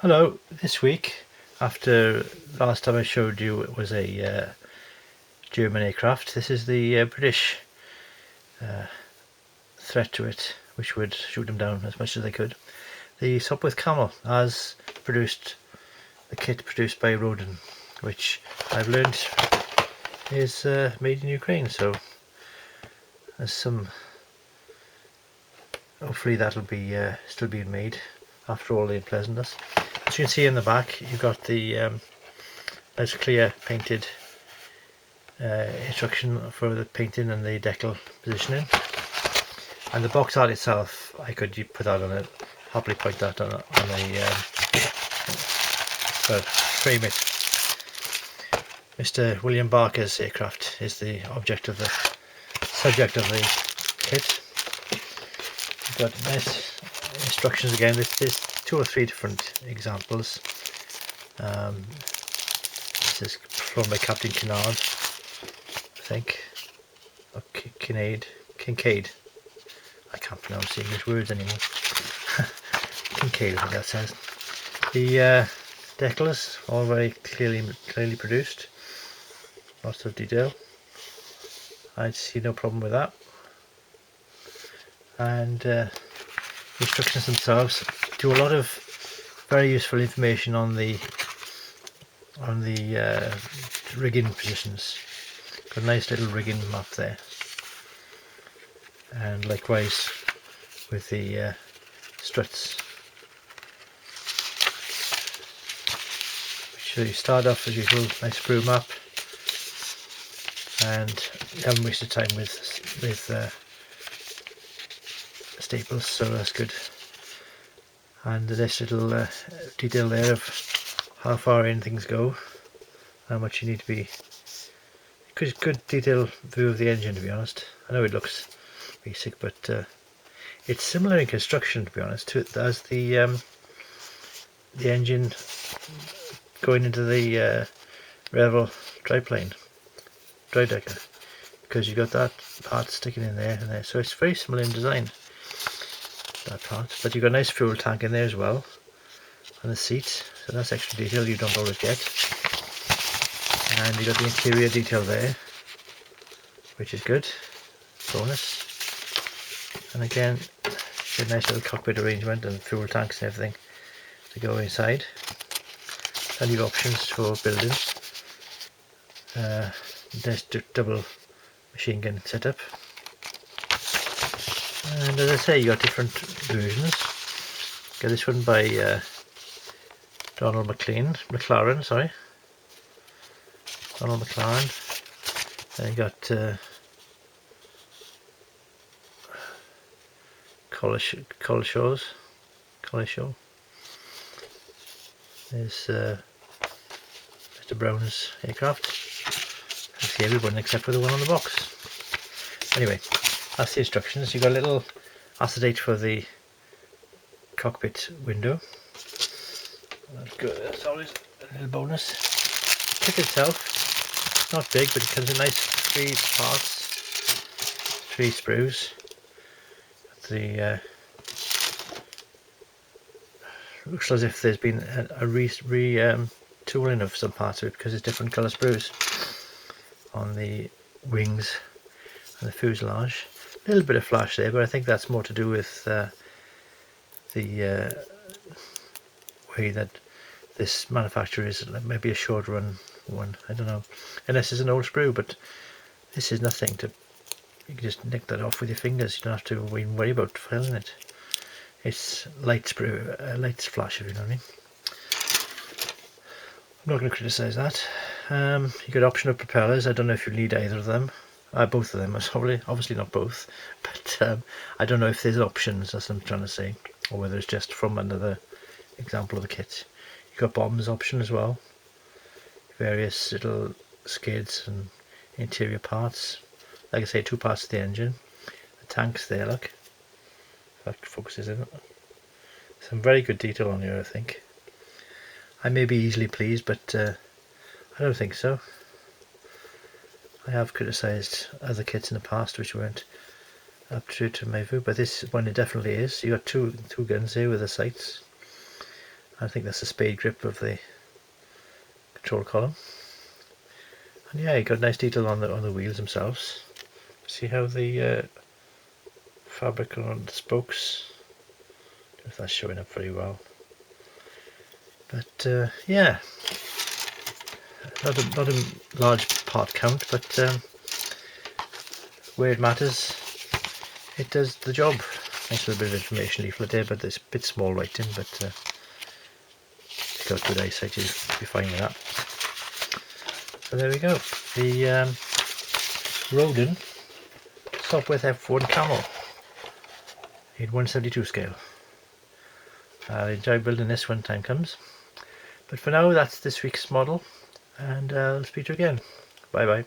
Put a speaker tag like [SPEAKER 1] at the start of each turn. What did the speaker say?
[SPEAKER 1] Hello, this week, after last time I showed you it was a German aircraft, this is the British threat to it, which would shoot them down as much as they could. The Sopwith Camel has produced the kit produced by Roden, which I've learned is made in Ukraine, so there's some, hopefully that'll be still being made after all the unpleasantness. As you can see in the back, you've got the nice clear painted instruction for the painting and the decal positioning, and the box art itself, I could put that on it, happily point that on a well, frame it. Mr. William Barker's aircraft is the subject of the kit. You've got nice instructions again. There's 2 or 3 different examples. This is from by Captain Kinnaird, I think, or Kincaid. I can't pronounce the English words anymore. Kincaid, I think that says. The decals all very clearly produced. Lots of detail. I see no problem with that. And the instructions themselves do a lot of very useful information on the rigging positions. Got a nice little rigging map there, and likewise with the struts. So you start off as usual, nice sprue map, and you haven't wasted time with staples, so that's good. And this little detail there of how far in things go, how much you need to be. Good detailed view of the engine, to be honest. I know it looks basic, but it's similar in construction, to be honest, as the engine going into the Revel triplane, dry decker, because you've got that part sticking in there and there, so it's very similar in design, that part. But you've got a nice fuel tank in there as well, and the seat, so that's extra detail you don't always get. And you've got the interior detail there, which is good, bonus. And again, a nice little cockpit arrangement and fuel tanks and everything to go inside. Plenty of options for building. There's double machine gun setup. And as I say, you got different versions. Got this one by Donald McLaren, sorry. Donald McLaren. Then you got Collishaw. There's Mr. Brown's aircraft. You see everyone except for the one on the box. Anyway, that's the instructions. You've got a little acetate for the cockpit window. That's good. That's always a little bonus. The kit itself, not big, but it comes in nice 3 parts, 3 sprues. The looks as if there's been a tooling of some parts of it, because it's different colour sprues on the wings and the fuselage. A little bit of flash there, but I think that's more to do with the way that this manufacturer is maybe a short run one. I don't know, unless it's an old sprue, but this is nothing to, you can just nick that off with your fingers. You don't have to even worry about filing it. It's light sprue, light flash, if you know what I mean. I'm not going to criticise that. You got optional propellers. I don't know if you need either of them. Both of them, obviously not both, but I don't know if there's options, that's what I'm trying to say, or whether it's just from another example of the kit. You've got bombs option as well, various little skids and interior parts. Like I say, 2 parts of the engine. The tank's there, look. That focuses in it. Some very good detail on here, I think. I may be easily pleased, but I don't think so. I have criticised other kits in the past which weren't up to my view, but this one it definitely is. You got two guns here with the sights, I think that's the spade grip of the control column. And yeah, you got nice detail on the wheels themselves. See how the fabric on the spokes, if that's showing up very well. But yeah, not a large part count, but where it matters, it does the job. Nice little bit of information leaflet there, but it's a bit small writing, but if you've got good eyesight, you'll be fine with that. So there we go, the Roden Sopwith F.1 Camel in 172 scale. I'll enjoy building this when time comes. But for now, that's this week's model, and I'll speak to you again. Bye bye.